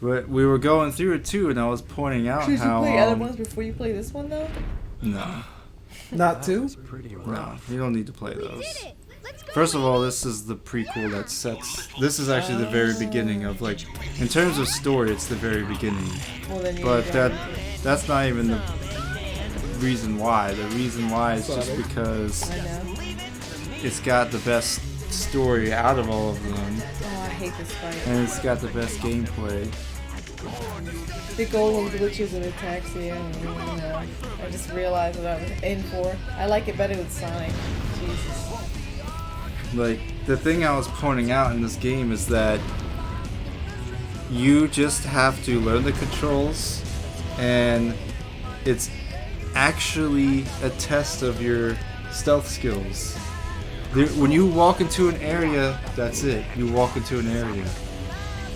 But we were going through it too, and I was pointing out Should how. you play other ones before you play this one, though? No. Not two? No, you don't need to play those. First of all, this is the prequel that sets. This is actually the very beginning of, like, in terms of story, it's the very beginning. Well, then you But don't. that's not even the reason why. The reason why is just because I know. it's got the best story out of all of them, Oh, I hate this fight. and it's got the best gameplay. The golden glitches and attacks, yeah, I don't know. I just realized what I was in for. I like it better with Sonic. Jesus. Like, the thing I was pointing out in this game is that you just have to learn the controls, and it's actually a test of your stealth skills. When you walk into an area, that's it. You walk into an area.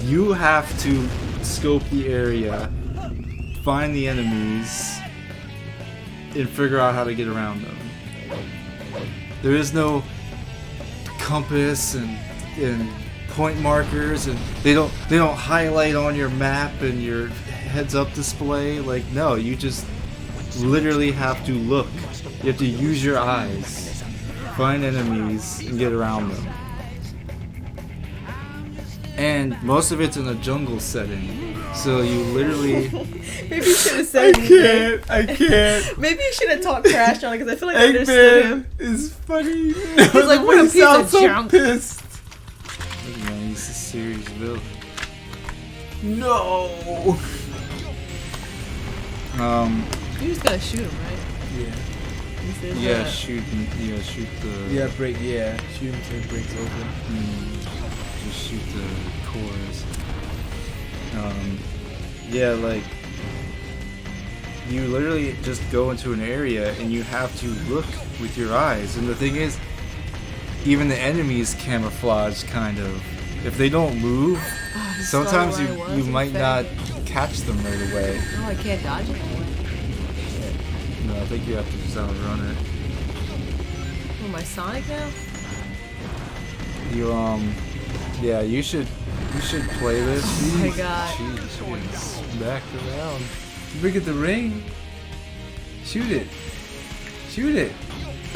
You have to scope the area, find the enemies, and figure out how to get around them. There is no compass and point markers, and they don't highlight on your map and your heads-up display. Like, no, you just literally have to look. You have to use your eyes, find enemies, and get around them. And most of it's in a jungle setting, so you literally. Maybe you should have said anything. I can't. Maybe you should have talked trash on it because I feel like I understood him. Eggman is funny. He's like, what a He piece sounds of so junk. pissed. Look, man, he's a serious villain. No. You just gotta shoot him, right? Yeah. He says Yeah, that. shoot the. Yeah, break. Yeah, shoot him till it breaks open. Just shoot the cores. Yeah, like, you literally just go into an area and you have to look with your eyes. And the thing is, even the enemies camouflage, kind of. If they don't move, Oh, sometimes started where I you was, might in not fact. catch them right away. Oh, I can't dodge it? No, I think you have to just outrun it. Oh, my Sonic now? You yeah, you should play this. Oh my god. Jeez, you're getting smacked around. Look at the ring. Shoot it. Shoot it.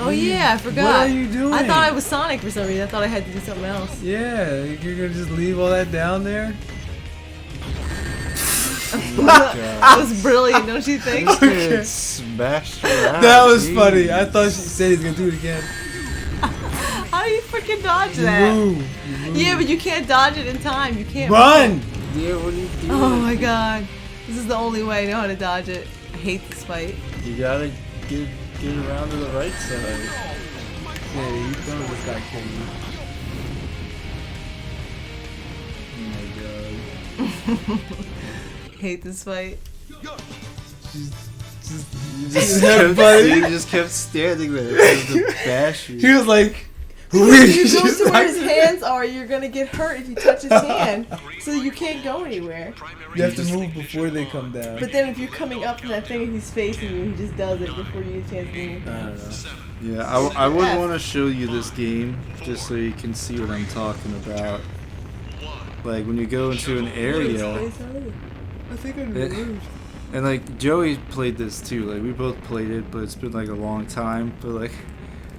Oh yeah, I forgot. What are you doing? I thought I was Sonic for some reason. I thought I had to do something else. Yeah, you're gonna just leave all that down there? That was brilliant, don't you think? Okay. Smashed around. That was Jeez. funny. I thought she said he's gonna do it again. How do you freaking dodge You that? move. Yeah, but you can't dodge it in time. You can't. Run! Yeah, what are you doing? Oh my god. This is the only way I know how to dodge it. I hate this fight. You gotta get around to the right side. Yeah, you know this guy kill you. Oh my god. Hate this fight. You just kept standing there to bash you. He was like, If you go to where his hands are, you're gonna get hurt if you touch his hand. So you can't go anywhere. you have to move before they come down. But then if you're coming up from that thing and he's facing you, he just does it before you get a chance to move. I don't know. Yeah, I would want to show you this game just so you can see what I'm talking about. Like when you go into an area, I think I moved. And like Joey played this too. Like we both played it, but it's been like a long time. But like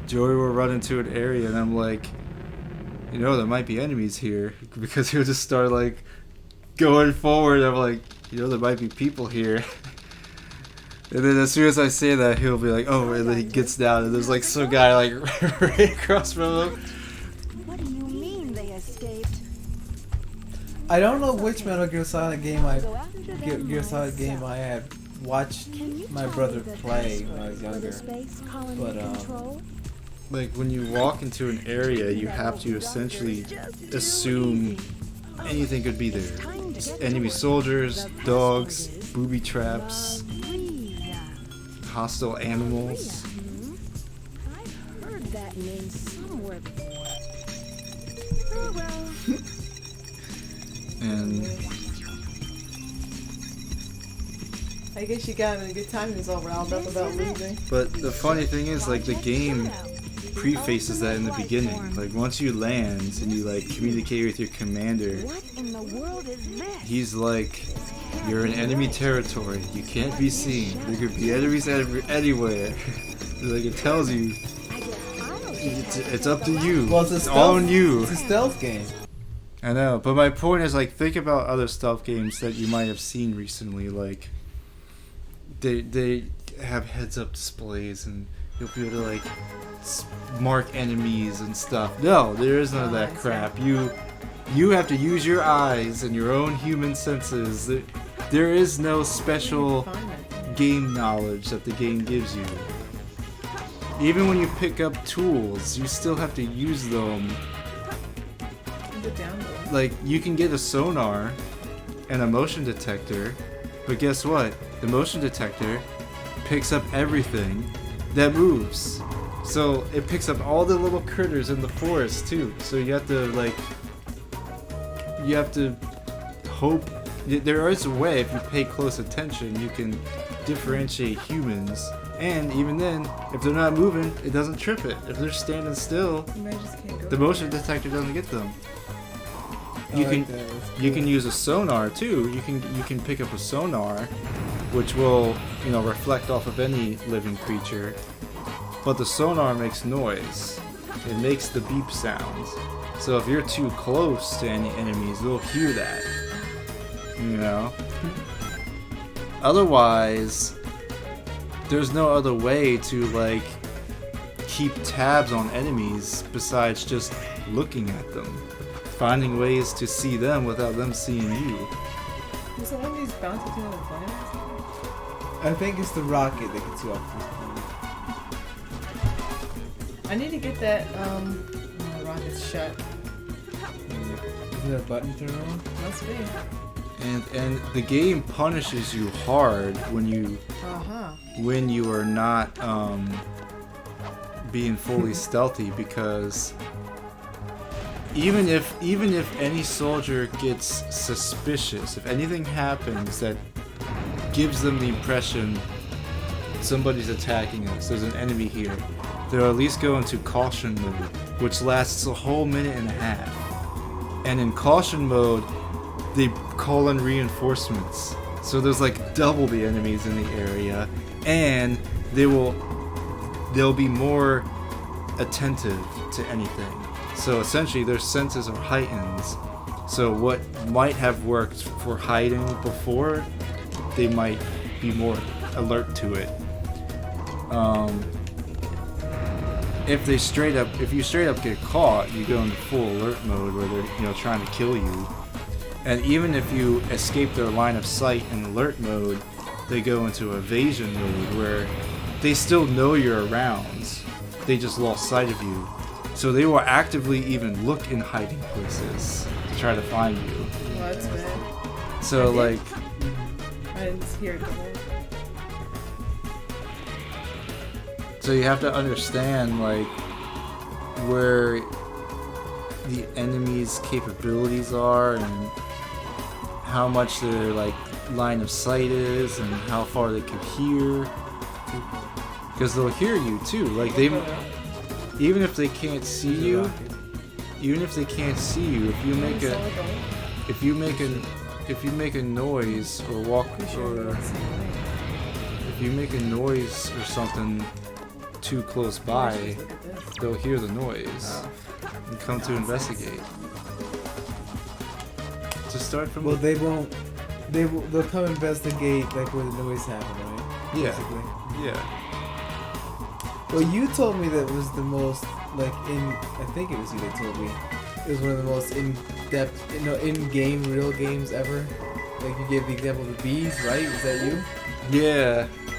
Joey will run into an area, and I'm like, you know, there might be enemies here because he'll just start like going forward. I'm like, you know, there might be people here. And then as soon as I say that, he'll be like, oh, and then he gets down, and there's like some guy like right across from him. What do you mean they escaped? I don't know which Metal Gear Solid game I have watched my brother play when I was younger. But Like when you walk into an area, you have to essentially assume anything could be there. Enemy soldiers, dogs, booby traps, hostile animals. I've heard that name somewhere before. Oh well. And I guess you got him in a good time. He was all riled up about losing. but the funny thing is, like the game prefaces that in the beginning. Like once you land and you like communicate with your commander, What in the world is this? he's like, you're in enemy territory. You can't be seen. There could be enemies anywhere. Like it tells you, I guess I'll it's up to you. Well, it's a It's stealth, all on you. It's a stealth game. I know, but my point is like think about other stealth games that you might have seen recently. Like they have heads-up displays and you'll be able to like mark enemies and stuff. No, there is none of that crap. You have to use your eyes and your own human senses. There is no special game knowledge that the game gives you. Even when you pick up tools, you still have to use them. The download. Like, you can get a sonar and a motion detector, but guess what? The motion detector picks up everything that moves. So it picks up all the little critters in the forest too. So you have to hope. There is a way, if you pay close attention, you can differentiate humans. And even then, if they're not moving, it doesn't trip it. If they're standing still, You might just can't go. the motion detector doesn't get them. You I can like that. That's you cool. can use a sonar too. You can pick up a sonar, which will reflect off of any living creature. But the sonar makes noise. It makes the beep sounds. So if you're too close to any enemies, they'll hear that. Otherwise, there's no other way to like keep tabs on enemies besides just looking at them. Finding ways to see them without them seeing you. Was it one of these bouncy thing on the planet? I think it's the rocket that gets you off I need to get that. The rocket's shut. this. Is there a button to turn on? Must be. And the game punishes you hard when you are not being fully stealthy, because even if any soldier gets suspicious, if anything happens that gives them the impression somebody's attacking us, there's an enemy here, they'll at least go into caution mode, which lasts a whole minute and a half. And in caution mode, they call in reinforcements. So there's like double the enemies in the area, and they'll be more attentive to anything. So essentially their senses are heightened. So what might have worked for hiding before, they might be more alert to it. If you straight up get caught, you go into full alert mode where they're trying to kill you. And even if you escape their line of sight in alert mode, they go into evasion mode where they still know you're around. They just lost sight of you. So they will actively even look in hiding places to try to find you. Well, that's bad. So I like, I didn't hear it go on. so you have to understand like where the enemy's capabilities are and how much their like line of sight is and how far they can hear, because they'll hear you too. Like they, even if they can't see you, if you make a noise or walk, or if you make a noise or something too close by, they'll hear the noise and come to investigate. To start from Well, they won't. They'll come investigate like where the noise happened, right? Yeah. Basically. yeah. Well, you told me that was the most I think it was you that told me it was one of the most in-depth, in-game real games ever. Like you gave the example of the bees, right? Is that you?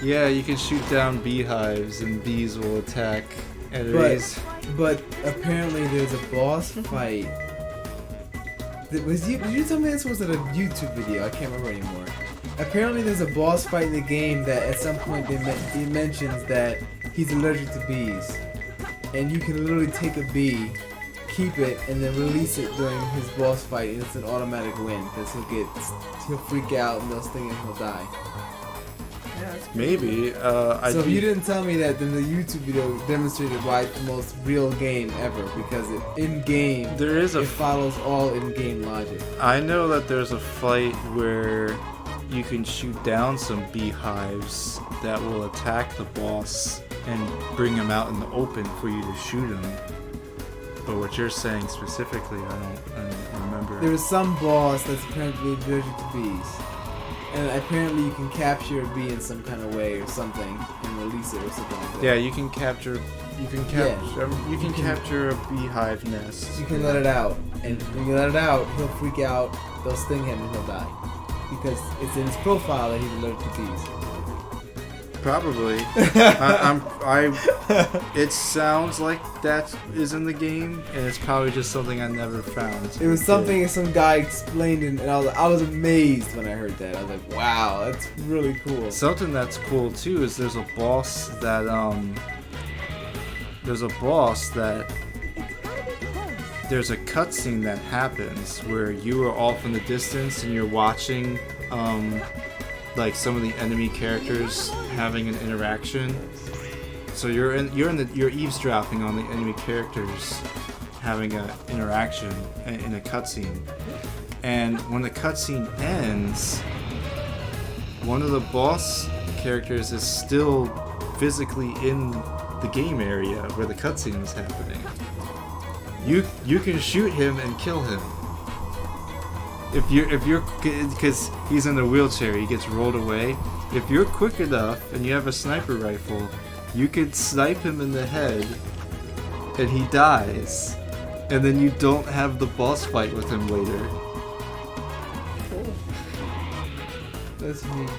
Yeah, you can shoot down beehives and bees will attack enemies. But apparently there's a boss fight. Did you tell me this was in a YouTube video? I can't remember anymore. Apparently there's a boss fight in the game that at some point he mentions that he's allergic to bees. And you can literally take a bee, keep it, and then release it during his boss fight, and it's an automatic win because he'll freak out and they'll sting and he'll die. Yeah, that's Maybe. So you didn't tell me that, then the YouTube video demonstrated why it's the most real game ever, because in game There is a it follows all in-game logic. I know that there's a fight where you can shoot down some beehives that will attack the boss and bring him out in the open for you to shoot him. But what you're saying specifically, I don't remember. There was some boss that's apparently allergic to bees. And apparently you can capture a bee in some kind of way or something and release it or something like that. Yeah, you can capture capture a beehive nest. You can let it out, and when you let it out, he'll freak out, they'll sting him, and he'll die. Because it's in his profile that he's allergic to bees. Probably. It sounds like that is in the game, and it's probably just something I never found. It was something some guy explained, and I was amazed when I heard that. I was like, wow, that's really cool. Something that's cool too is there's a boss that there's a cutscene that happens where you are off in the distance and you're watching like some of the enemy characters having an interaction. So you're eavesdropping on the enemy characters having an interaction in a cutscene. And when the cutscene ends, one of the boss characters is still physically in the game area where the cutscene is happening. You can shoot him and kill him. If you're because he's in a wheelchair, he gets rolled away. If you're quick enough and you have a sniper rifle, you could snipe him in the head and he dies. And then you don't have the boss fight with him later. Cool. That's neat.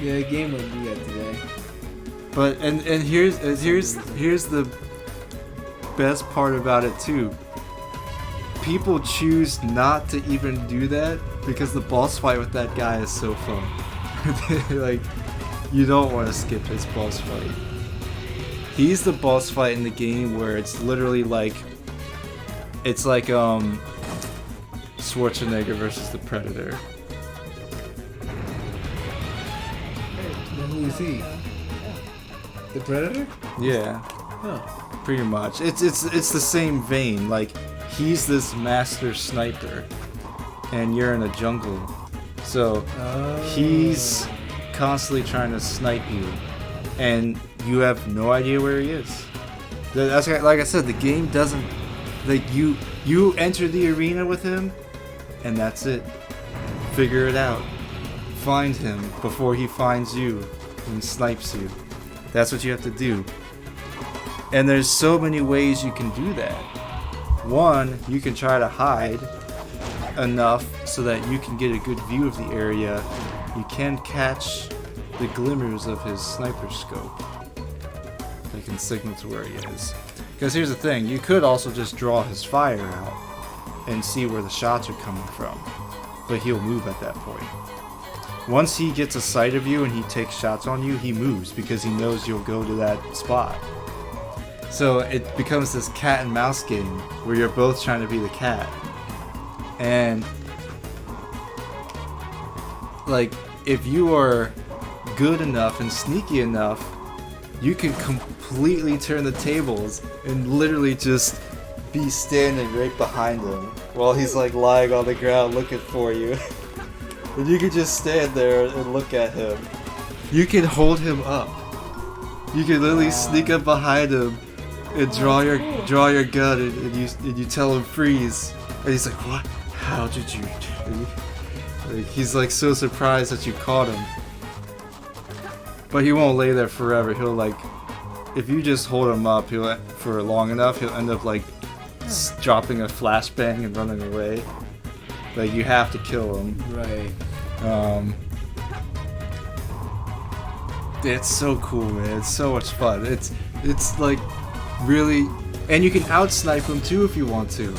Yeah, the game would do that today. But and here's the best part about it too. People choose not to even do that because the boss fight with that guy is so fun. Like, you don't want to skip his boss fight. He's the boss fight in the game where it's literally like, it's like Schwarzenegger versus the Predator. Then who is he? The Predator? Yeah, Huh. pretty much. It's the same vein. Like, he's this master sniper, and you're in a jungle, so he's constantly trying to snipe you, and you have no idea where he is. That's like I said, the game doesn't like you enter the arena with him, and that's it. Figure it out. Find him before he finds you and snipes you. That's what you have to do. And there's so many ways you can do that. One, you can try to hide enough so that you can get a good view of the area. You can catch the glimmers of his sniper scope that can signal to where he is. Because here's the thing, you could also just draw his fire out and see where the shots are coming from, but he'll move at that point. Once he gets a sight of you and he takes shots on you, he moves because he knows you'll go to that spot. So it becomes this cat and mouse game where you're both trying to be the cat. And like, if you are good enough and sneaky enough, you can completely turn the tables and literally just be standing right behind him while he's like lying on the ground looking for you. And you can just stand there and look at him. You can hold him up. You can literally sneak up behind him and draw your gun and you tell him freeze. And he's like, what? How did you do? Like, he's like so surprised that you caught him. But he won't lay there forever. He'll like, if you just hold him up, for long enough, he'll end up like dropping a flashbang and running away. Like, you have to kill him. Right. It's so cool, man. It's so much fun. It's like really, and you can outsnipe him too if you want to.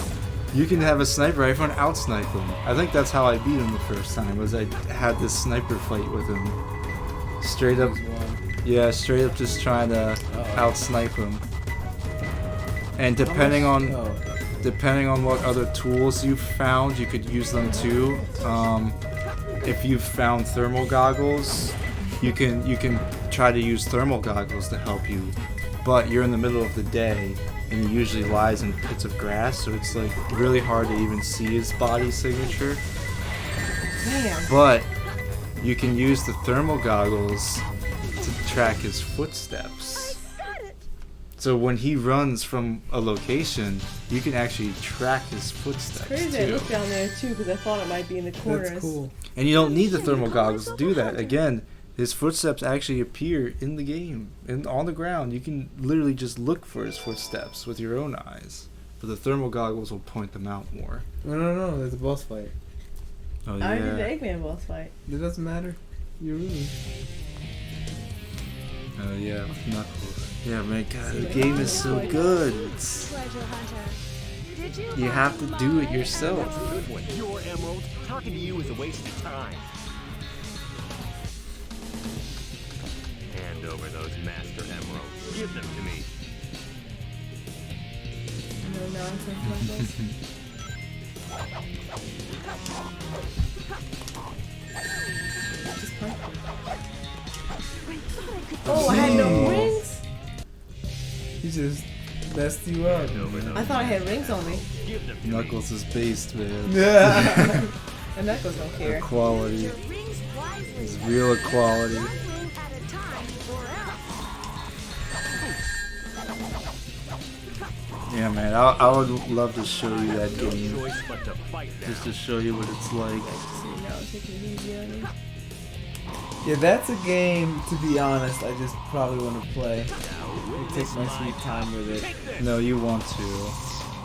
You can have a sniper rifle and outsnipe him. I think that's how I beat him the first time. Was I had this sniper fight with him, straight up. Yeah, straight up just trying to outsnipe him. And depending on what other tools you found, you could use them too. if you've found thermal goggles, you can try to use thermal goggles to help you, but you're in the middle of the day and he usually lies in pits of grass, so it's like really hard to even see his body signature. Damn. But you can use the thermal goggles to track his footsteps. So when he runs from a location, you can actually track his footsteps Crazy. I too. looked down there too because I thought it might be in the corners. That's cool. And you don't need the thermal goggles to do that. Again, his footsteps actually appear in the game and on the ground. You can literally just look for his footsteps with your own eyes, but the thermal goggles will point them out more. No. There's a boss fight. Oh I already did yeah. the Eggman boss fight. It doesn't matter. You're really. Oh yeah. Knuckles. Yeah, man. God, the See, game is so good. It's, Treasure hunter. Did you? you have to do it yourself. Good one. Your emerald. Talking to you is a waste of time. Hand over those master emeralds. Give them to me. No nonsense, Knuckles. Just punch him. Oh, I had no Jeez. rings? He just messed you up. I thought I had rings on me. Give them to me. Knuckles is based, man. Yeah. And Knuckles don't care. Equality. Your rings wisely. It's real equality. One ring at a time, or else. Yeah, man. I would love to show you that No game, choice but to fight now. just to show you what it's like. See, now taking it easy on me. Yeah, that's a game, to be honest, I just probably want to play. I take my sweet time with it. No, you want to.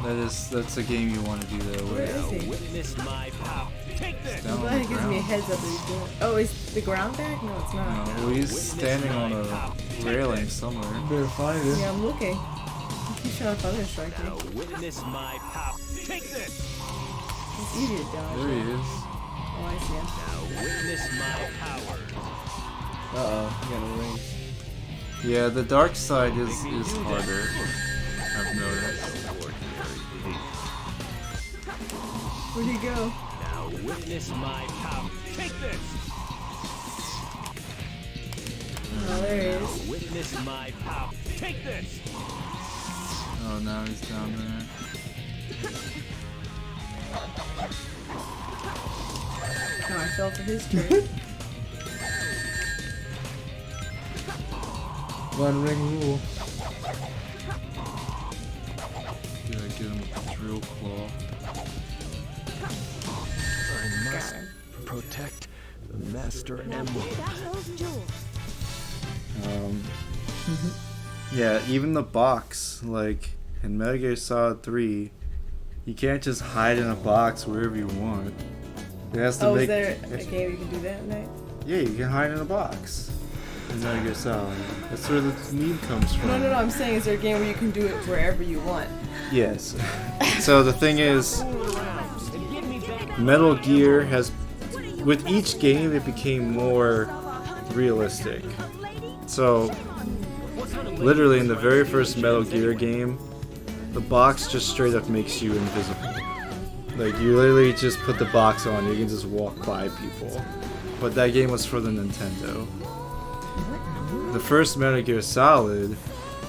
That's a game you want to do that Where way. is he? Witness my power. Take this. Down I'm on glad the he gives me a ground. heads up that he's doing. Oh, is the ground back? No, it's not. No, he's standing on a railing somewhere. Better find it. Yeah, I'm looking. He's trying to thunder strike me. Now witness my power. Take this. It's easy to dodge. There he is. Oh, I see him. Now witness my power. Uh-oh, you got no rings. Yeah, the dark side is harder. I've noticed. Where'd he go? Now witness my power. Take this. Oh, there he is. Witness my power. Take this. Oh, now he's down there. Oh, I fell for his trick. One ring rule. Gotta get him with the drill claw. I Got him. protect the master Now emerald. get out those jewels. Yeah, even the box, like in Metal Gear Solid 3, you can't just hide in a box wherever you want. It has to Oh, make. is there a game you can do that night? Yeah, you can hide in a box. In Metal Gear Solid. That's where the meme comes from. No, I'm saying, is there a game where you can do it wherever you want? Yes. So the thing is, Metal Gear has, with each game, it became more realistic. So, literally in the very first Metal Gear game, the box just straight up makes you invisible. Like, you literally just put the box on, you can just walk by people. But that game was for the Nintendo. The first Metal Gear Solid,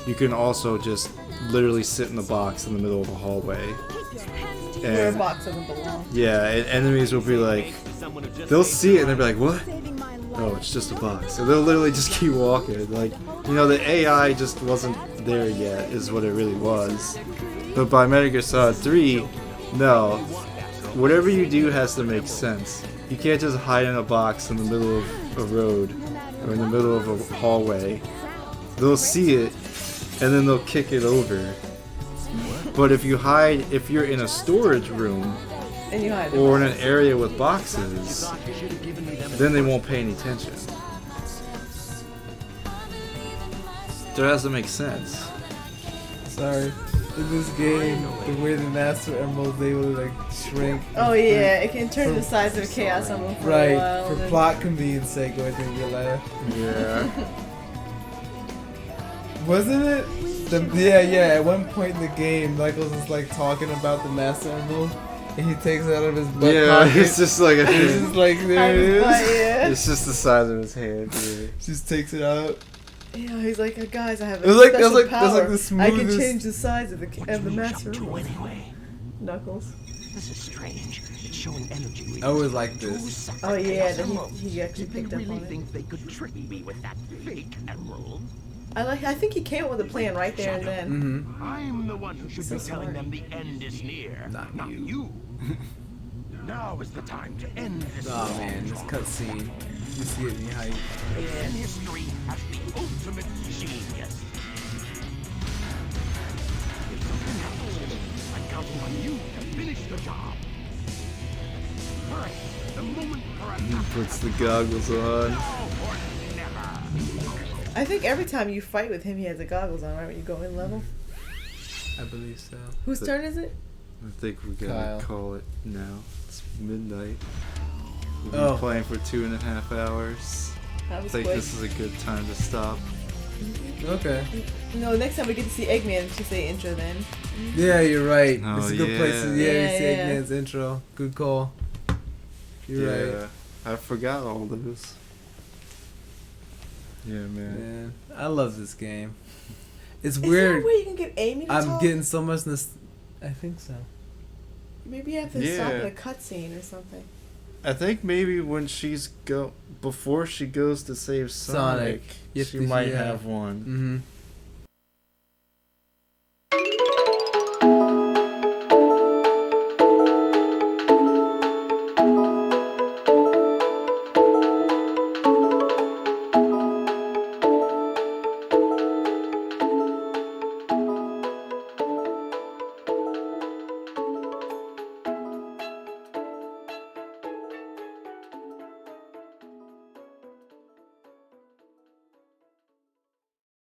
you can also just literally sit in the box in the middle of a hallway. Where a And box doesn't belong. yeah, and enemies will be like, Someone who just they'll see it and they'll be like, what? Saving my life. Oh, it's just a box. So they'll literally just keep walking. Like, you know, the AI just wasn't there yet, is what it really was. But by Metal Gear Solid 3, no. Whatever you do has to make sense. You can't just hide in a box in the middle of a road or in the middle of a hallway. They'll see it and then they'll kick it over. But if you hide, if you're in a storage room And you hide them. or in an area with boxes, then they won't pay any attention. So it has to make sense. Sorry. In this game, the way the Master Emerald's able to like shrink. Oh yeah, it can turn the size of a Chaos Emerald for a Right, while. for and- plot convenience sake, going through real life. Yeah. Wasn't it? Yeah. At one point in the game, Knuckles is like talking about the Master Emerald, And he takes it out of his butt Yeah, pocket. it's just like a It's just like, there it is. Yeah. It's just the size of his hand. Yeah. Just takes it out. Yeah, he's like, guys, I have a It was like- it special was like- it was power. like the I can smoothest- change the size of the master. Do anyway. Knuckles. This is strange. It's showing energy. I always like this. Oh yeah, that he actually Did they picked up really on it. think they could trick me with that fake emerald? I think he came up with a plan right there and then. Mm-hmm. I'm the one who should So be telling smart. them the end is near. Not you. you. Now is the time to end this. Oh man, this cutscene. You see it behind. And history has the ultimate genius. If something happens, I'm counting on you to finish the job. Fine. The moment for a He puts the goggles on. I think every time you fight with him, he has the goggles on, right? When you go in level. I believe so. Whose turn is it? I think we gotta Kyle. call it now. It's midnight. We've been Oh. playing for 2.5 hours. That I was think quick. this is a good time to stop. Okay. No, next time we get to see Eggman, to say intro then. Yeah, you're right. Oh, It's a good place to yeah. you see Yeah. Eggman's intro. Good call. You're right. I forgot all those. Yeah, man. Man, I love this game. It's Is there a weird. way you can get Amy to I'm talk? getting so much I think so. Maybe you have to stop in a cutscene or something. I think maybe when before she goes to save Sonic, You have she to- might yeah. have one. Mm-hmm.